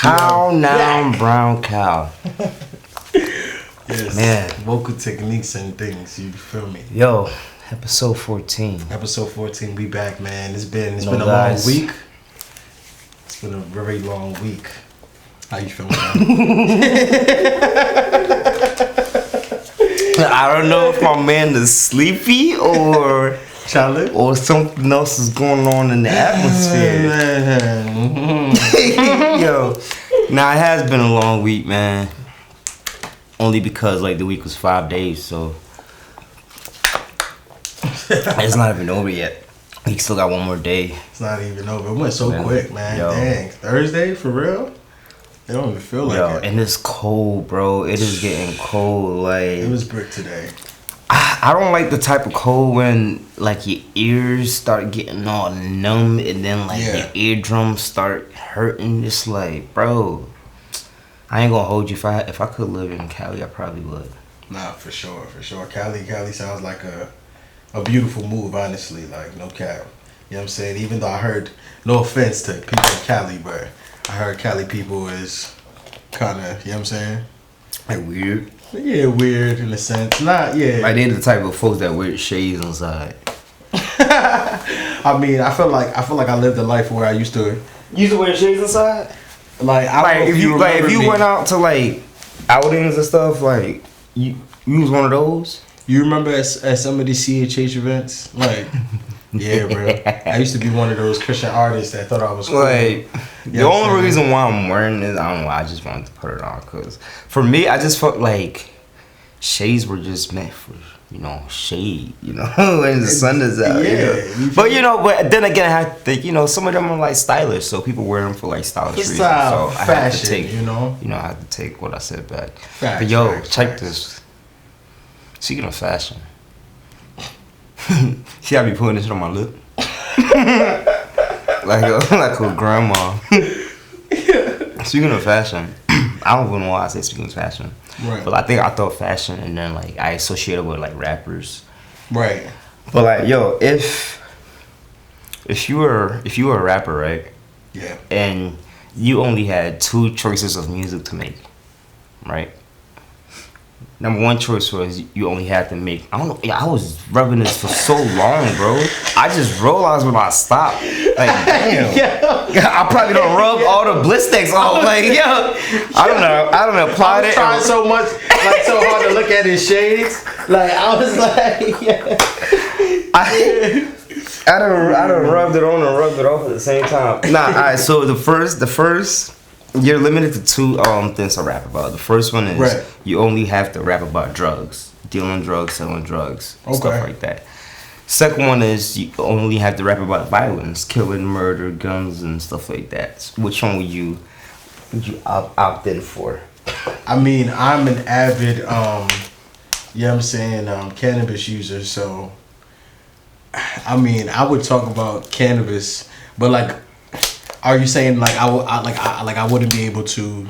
How now, brown cow. Yes, man. Vocal techniques and things. You feel me? Yo, episode 14. Episode 14. We back, man. It's been a guys. long week. It's been a very long week. How you feeling, man? I don't know if my man is sleepy or Charlie? or something else is going on in the atmosphere. Yo, nah, it has been a long week, man. Only because like the week was 5 days, so it's not even over yet. We still got one more day. It's not even over. It went so quick, man. Yo. Dang. Thursday? For real? It don't even feel like it. And it's cold, bro. It is getting cold. Like, It was brick today. I don't like the type of cold when like your ears start getting all numb and then like your eardrums start hurting. It's like, bro, I ain't gonna hold you. If I could live in Cali, I probably would. Nah, for sure. Cali sounds like a beautiful move, honestly. Like, no cap. You know what I'm saying? Even though I heard, no offense to people in Cali, but I heard Cali people is kind of, you know what I'm saying? Like weird. Yeah, weird in a sense. Not, yeah. Like they the type of folks that wear shades inside. I mean, I feel like I lived a life where I used to wear shades inside? like. I Like don't know if you remember went out to like outings and stuff, like you was one of those. You remember at some of these CHH events, like. Yeah, bro. I used to be one of those Christian artists that thought I was cool. Like, the only reason why I'm wearing this, I don't know, I just wanted to put it on. Because for me, I just felt like shades were just meant for, shade, when the sun is out. Yeah. But then again, I have to think, some of them are like stylish. So people wear them for like stylish reasons. Style, So fashion, I have to take, I have to take what I said back. Facts, But yo, facts, check facts. this. Speaking of fashion. See, I be putting this on my lip. like a grandma. Speaking of fashion, I don't even know why I say speaking of fashion. Right. But I thought fashion and then like I associate it with like rappers. Right. But like, yo, if you were a rapper, right? Yeah. And you only had two choices of music to make, right? Number one choice was you only had to make. I don't know. I was rubbing this for so long, bro. I just realized when I stopped, like, damn. I probably don't rub all the bliss sticks off. Like, I don't know. Applied it. Trying so much, like so hard to look at his shades. Like I was like, I done rubbed it on and rubbed it off at the same time. Nah, alright. So the first. You're limited to two things to rap about. The first one is you only have to rap about drugs, dealing drugs, selling drugs, stuff like that. Second one is you only have to rap about violence, killing, murder, guns, and stuff like that. Which one would you opt in for? I mean, I'm an avid, cannabis user. So, I mean, I would talk about cannabis, but like. Are you saying like I wouldn't be able to,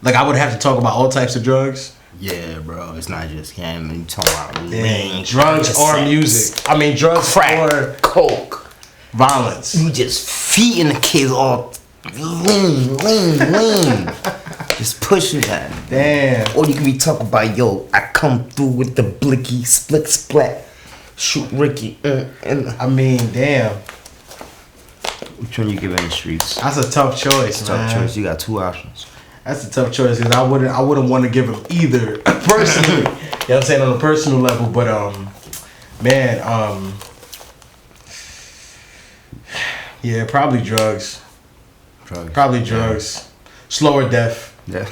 like I would have to talk about all types of drugs? Yeah, bro. It's not just cannabis. You talking about lean, drugs or music? I mean, drugs, crack, or coke, violence. You just feeding the kids all lean, just pushing that. Damn. Or you can be talking about I come through with the blicky split splat, shoot Ricky, and I mean, damn. Which one you giving in the streets? That's a tough choice, man. Tough choice. You got two options. That's a tough choice because I wouldn't want to give him either personally. You know what I'm saying, on a personal level, but yeah, probably drugs. Probably drugs. Slower death. Yeah.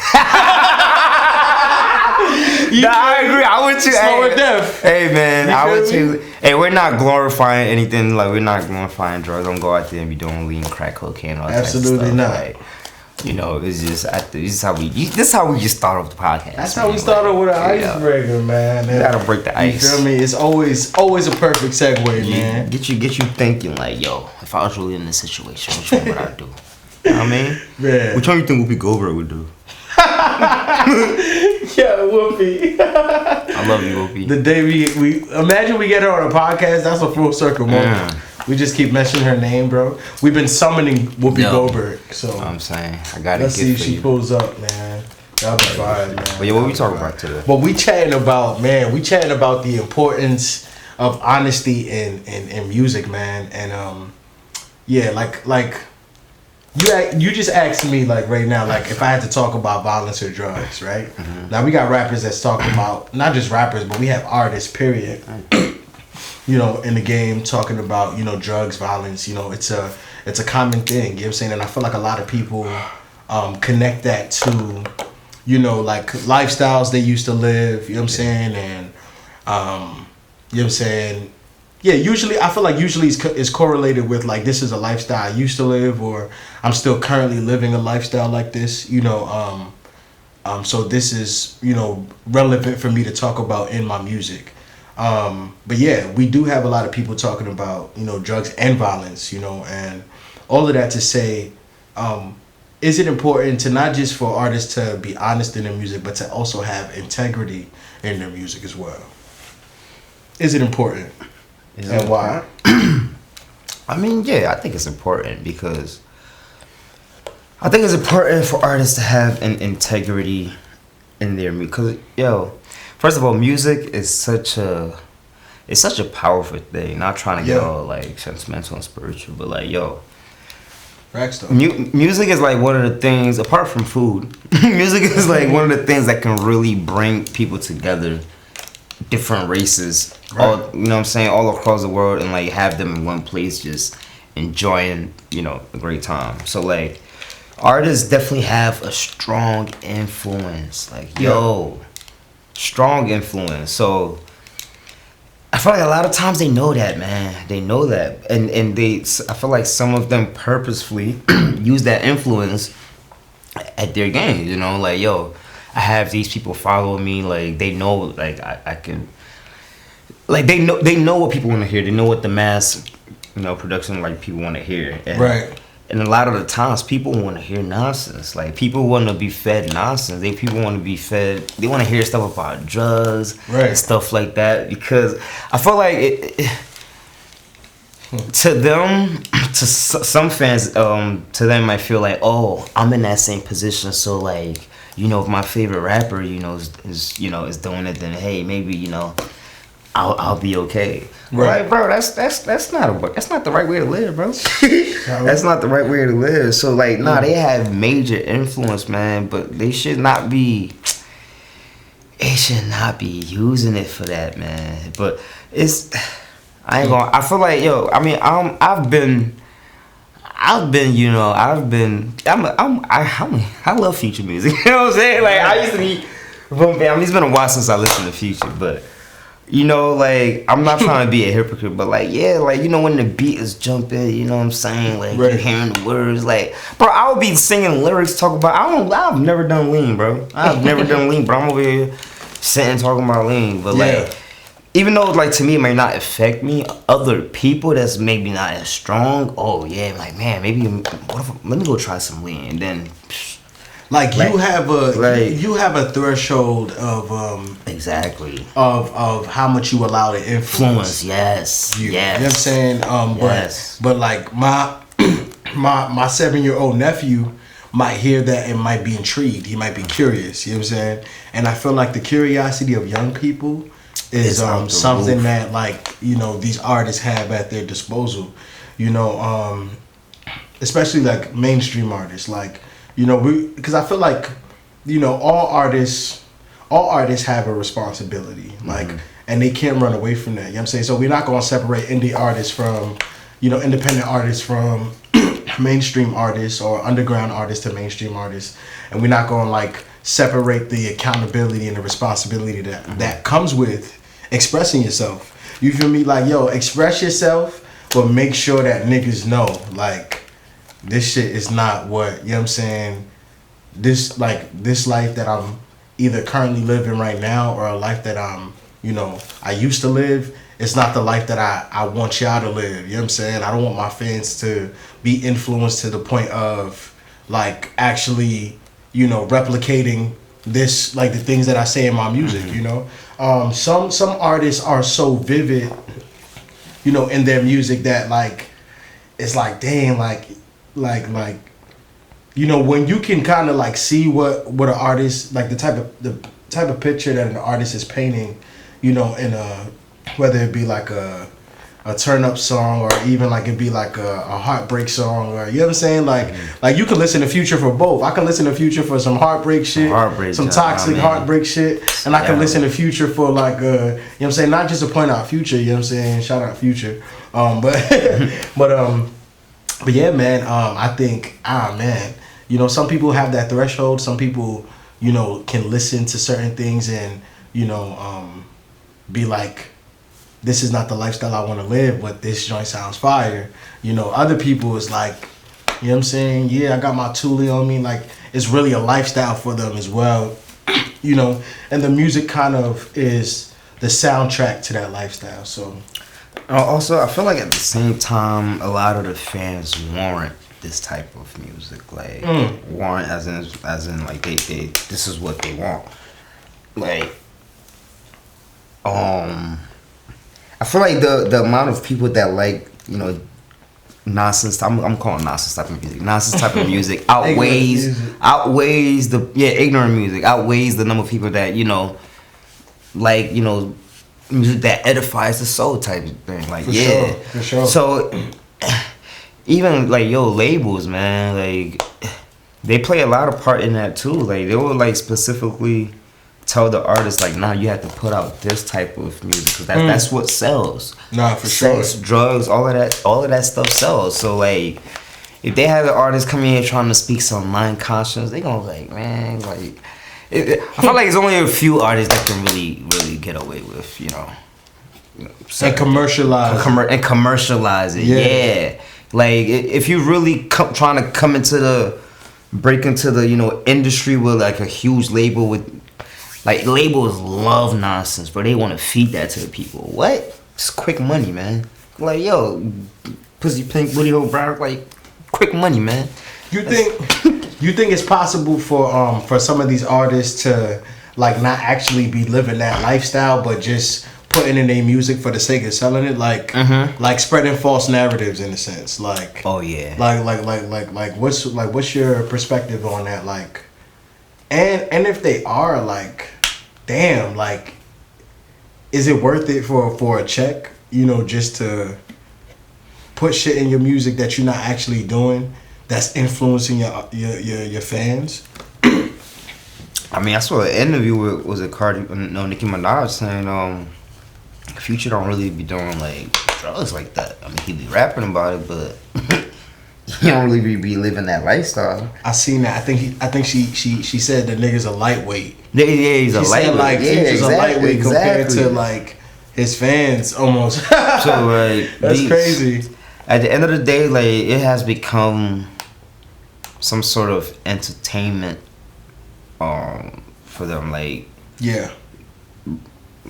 I agree. I would too. Slower death. Hey man, I would too. Hey, we're not glorifying anything. Like we're not glorifying drugs. Don't go out there and be doing lean, crack, cocaine, all that Absolutely type of stuff. not. Like, it's just this is how we just start off the podcast. That's how we started with an icebreaker, man. You gotta break the ice. You feel me? It's always a perfect segue, man. Get you thinking like, yo, if I was really in this situation, which one would I do? You know what I mean? Man. Which one you think Whoopi Goldberg would do? Yeah, Whoopi. I love you, Whoopi. The day we imagine we get her on a podcast, that's a full circle moment. We just keep mentioning her name, bro. We've been summoning Whoopi Goldberg. So I'm saying I gotta let's see if she pulls up, man. That'll be fine, man. But yeah, what we talking about today? But we chatting about the importance of honesty in music, man. And yeah, like you just asked me like right now, like if I had to talk about violence or drugs, right? Mm-hmm. Now we got rappers that's talking about, not just rappers, but we have artists, period. You know, in the game talking about, you know, drugs, violence. You know, it's a common thing. You know what I'm saying? And I feel like a lot of people connect that to, you know, like lifestyles they used to live. You know what I'm saying? And you know what I'm saying? Yeah, usually I feel like it's correlated with like, this is a lifestyle I used to live, or I'm still currently living a lifestyle like this, you know. So this is, you know, relevant for me to talk about in my music. But yeah, we do have a lot of people talking about, you know, drugs and violence, you know, and all of that to say, is it important to not just for artists to be honest in their music, but to also have integrity in their music as well? Is it important? And why? I mean, yeah, I think it's important because I think it's important for artists to have an integrity in their music. Because, yo, first of all, music is such a powerful thing. Not trying to get all like sentimental and spiritual, but like, yo, music is like one of the things, apart from food, music is like one of the things that can really bring people together, different races, all, you know what I'm saying, all across the world, and like have them in one place just enjoying, you know, a great time. So like, artists definitely have a strong influence. Like, strong influence. So I feel like a lot of times they know that, man. They know that, and I feel like some of them purposefully use that influence at their game. You know, like, yo, I have these people following me. Like, they know, like I can, like they know what people want to hear. They know what the mass, you know, production like people want to hear. And, right. And a lot of the times, people want to hear nonsense. Like, people want to be fed nonsense. People want to be fed. They want to hear stuff about drugs and stuff like that. Because I feel like to them, to some fans, to them might feel like, oh, I'm in that same position. So like, you know, if my favorite rapper, you know, is doing it, then hey, maybe, you know, I'll be okay. Right, bro. That's not the right way to live, bro. That's not the right way to live. So like, they have major influence, man, but they should not be. They should not be using it for that, man. But I ain't gonna. I feel like, yo. I mean, I love Future music. You know what I'm saying? Like, I used to be. I mean, it's been a while since I listened to Future, but. You know, like, I'm not trying to be a hypocrite, but like, yeah, like, you know, when the beat is jumping, you know what I'm saying? Like, you're hearing the words, like, bro, I would be singing lyrics, talking about, I've never done lean, bro. I've never done lean, but I'm over here sitting talking about lean. But like, even though, like, to me, it might not affect me, other people that's maybe not as strong, oh yeah, like, man, maybe, let me go try some lean, and then. Like, you have a threshold of exactly of how much you allow to influence. Yes. You know what I'm saying? But like my 7-year-old nephew might hear that and might be intrigued. He might be curious. You know what I'm saying? And I feel like the curiosity of young people is something that, like, you know, these artists have at their disposal. You know, especially like mainstream artists, like. You know, because I feel like, you know, all artists have a responsibility, like, and they can't run away from that. You know what I'm saying? So we're not going to separate indie artists from, you know, independent artists from mainstream artists, or underground artists to mainstream artists, and we're not going to like separate the accountability and the responsibility that comes with expressing yourself. You feel me? Like, yo, express yourself, but make sure that niggas know, like. This shit is not what, you know what I'm saying, this life that I'm either currently living right now, or a life that I used to live, it's not the life that I want y'all to live, you know what I'm saying? I don't want my fans to be influenced to the point of, like, actually, you know, replicating this, like, the things that I say in my music, you know? Some artists are so vivid you know, in their music that like it's like dang, like you know, when you can kind of like see what an artist, like the type of picture that an artist is painting, you know, in a, whether it be like a turn up song or even like it be like a heartbreak song, or you know what I'm saying, like you can listen to Future for both. I can listen to Future for some heartbreak shit, some toxic heartbreak shit, and I can listen to Future for like you know what I'm saying, not just to point out Future, you know what I'm saying, shout out Future, but yeah, man, I think man, you know, some people have that threshold. Some people, you know, can listen to certain things and, you know, be like, this is not the lifestyle I want to live, but this joint sounds fire. You know, other people is like, you know what I'm saying? Yeah, I got my Thule on me. Like, it's really a lifestyle for them as well. You know, and the music kind of is the soundtrack to that lifestyle. So, also, I feel like at the same time, a lot of the fans warrant this type of music, like warrant as in like they this is what they want, like I feel like the amount of people that like, you know, nonsense, I'm calling nonsense type of music outweighs the ignorant music outweighs the number of people that, you know, like, you know, music that edifies the soul type of thing, like for sure. So even like labels, man, like they play a lot of part in that too. Like they will like specifically tell the artist like, nah, you have to put out this type of music because that's what sells. Nah, for sure. Sex, drugs, all of that stuff sells. So like, if they have the artist come in here trying to speak some mind conscience, they gonna like, man, like, I feel like it's only a few artists that can really get away with, you know and commercialize it. Yeah. Like if you really trying to break into the, you know, industry with like a huge label with, like, labels love nonsense, but they want to feed that to the people. What? It's quick money, man. Like, yo, pussy pink booty hole brow, like, quick money, man. You think it's possible for some of these artists to like not actually be living that lifestyle, but just putting in their music for the sake of selling it, like like spreading false narratives in a sense, like like what's your perspective on that, like, and if they are like, damn, like, is it worth it for a check, you know, just to put shit in your music that you're not actually doing, that's influencing your fans? I mean, I saw an interview with Nicki Minaj saying Future don't really be doing like drugs like that. I mean, he be rapping about it, but he don't really be living that lifestyle. I seen that. I think she said the nigga's a lightweight. Yeah, he's a lightweight. Like, Future's a lightweight compared to like his fans almost. So like, that's crazy. At the end of the day, like, it has become some sort of entertainment for them, like,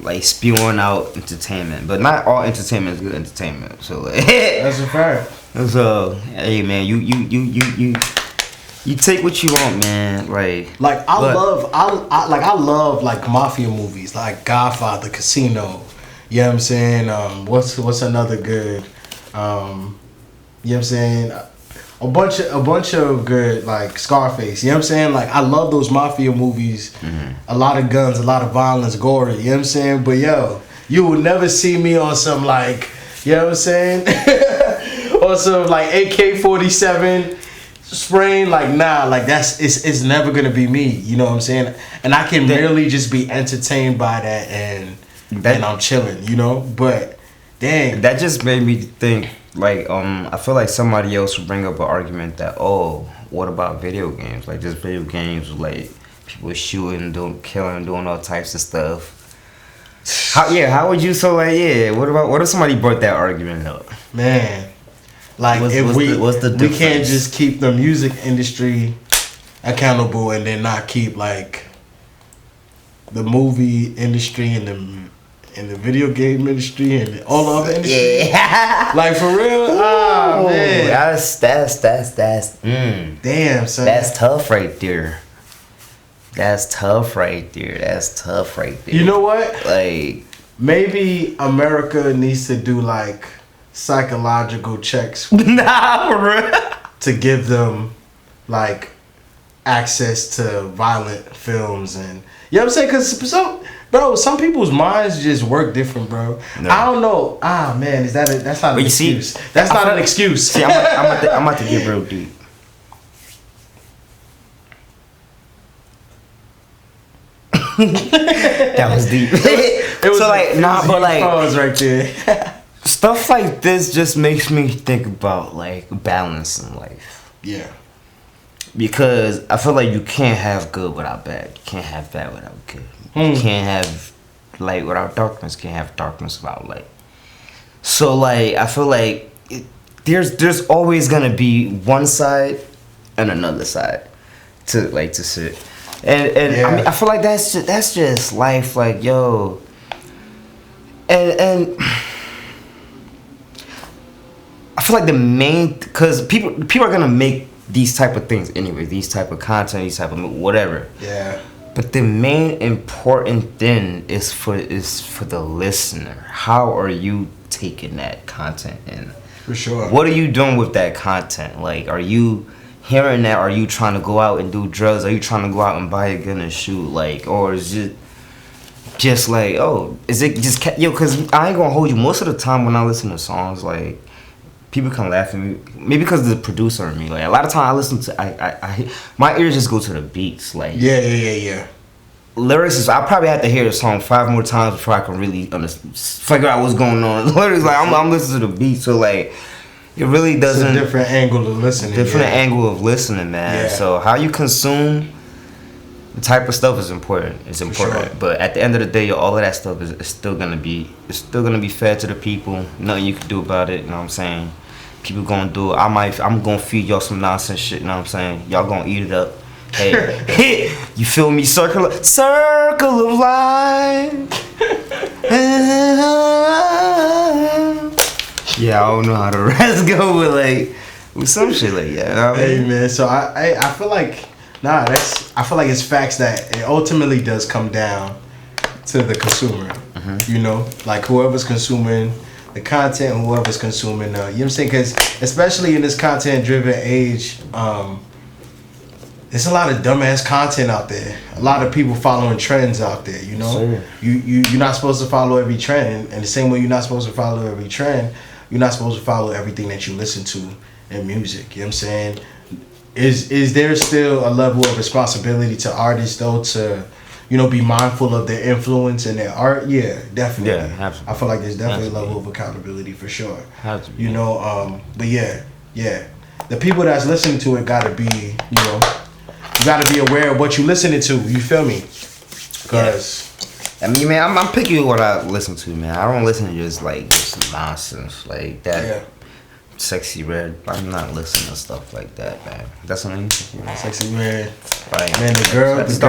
like spewing out entertainment, but not all entertainment is good entertainment. So like, that's a fact. So hey, man, you take what you want, man. Like I love like mafia movies, like Godfather, Casino. You know what I'm saying? What's another good? You know what I'm saying? A bunch of good, like Scarface. You know what I'm saying? Like, I love those mafia movies. A lot of guns, a lot of violence, gory. You know what I'm saying? But yo, you will never see me on some like, you know what I'm saying? Or some like AK-47 spraying. Like, nah, like it's never gonna be me. You know what I'm saying? And I can merely just be entertained by that and I'm chilling. You know, but dang, that just made me think. Like, I feel like somebody else would bring up an argument that, oh, what about video games? Like, just video games, like, people shooting, killing, doing all types of stuff. How would you, what if somebody brought that argument up? Man, like, what's the difference? We can't just keep the music industry accountable and then not keep, like, the movie industry and the video game industry and all the other industries. Yeah. Like, for real? Oh, man. That's damn, son. That's tough right there. That's tough right there. You know what? Like, maybe America needs to do, like, psychological checks Nah, for real. to give them like access to violent films and you know what I'm saying? Because some people's minds just work different, bro. No. I don't know. Man, that's not an excuse. That's not an excuse. See, I'm about to get real deep. That was deep. It was so like, but like pause right there. Stuff like this just makes me think about like balance in life. Yeah. Because I feel like you can't have good without bad. You can't have bad without good. You can't have light without darkness. Can't have darkness without light. So like I feel like there's always gonna be one side and another side to sit. And yeah. I mean I feel like that's just life. Like yo. And I feel like the main because people are gonna make these type of things anyway, these type of content, these type of whatever. Yeah. But the main important thing is for the listener. How are you taking that content in? For sure. What are you doing with that content? Like, are you hearing that? Are you trying to go out and do drugs? Are you trying to go out and buy a gun and shoot? Like, or is it just like, oh, is it just because I ain't gonna hold you. Most of the time when I listen to songs, like. People come laugh at me, maybe because of the producer in me. Like a lot of time, I listen to, I my ears just go to the beats. Like yeah. Lyrics is, I probably have to hear the song 5 more times before I can really figure out what's going on. Lyrics, like I'm listening to the beat, so like it really doesn't. It's a different angle of listening. Angle of listening, man. Yeah. So how you consume the type of stuff is important. It's important, sure. But at the end of the day, all of that stuff is still gonna be fed to the people. Nothing you can do about it. You know what I'm saying? People gonna do it. I'm gonna feed y'all some nonsense shit. You know what I'm saying? Y'all gonna eat it up. Hey, you feel me? Circle of life. Yeah, I don't know how the rest go with some shit like that. You know what I mean? Hey man, so I feel like. I feel like it's facts that it ultimately does come down to the consumer. Mm-hmm. You know, like whoever's consuming the content, whoever's consuming, you know what I'm saying? Because especially in this content-driven age, there's a lot of dumbass content out there. A lot of people following trends out there. You know, sure. You're not supposed to follow every trend, and the same way you're not supposed to follow every trend, you're not supposed to follow everything that you listen to in music. You know what I'm saying? Is there still a level of responsibility to artists though to, you know, be mindful of their influence and their art? Yeah, definitely. Yeah, absolutely. I feel like there's definitely a level of accountability for sure. Absolutely. You know, but yeah, the people that's listening to it gotta be, you know, you gotta be aware of what you listening to. You feel me? Because I mean, man, I'm picky with what I listen to, man. I don't listen to just nonsense like that. Yeah. Sexy Red. I'm not listening to stuff like that, man. That's what I mean. Sexy Red. Like, man, the girls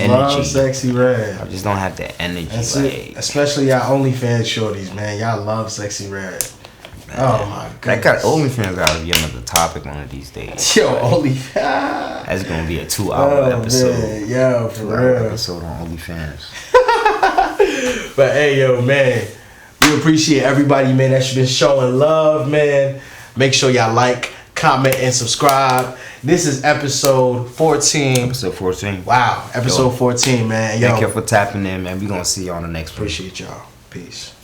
love Sexy Red. I just don't have the energy. That's it. Especially y'all OnlyFans shorties, man. Y'all love Sexy Red. Man, oh my god. That got OnlyFans gotta be another topic one of these days. Yo, OnlyFans. That's gonna be a 2-hour episode. Man. Yo, for real. Episode on OnlyFans. But hey, yo, man. We appreciate everybody, man, that's been showing love, man. Make sure y'all like, comment, and subscribe. This is episode 14. Episode 14. Wow, episode 14, man. Thank you for tapping in, man. We're going to see you on the next one. Appreciate y'all. Peace.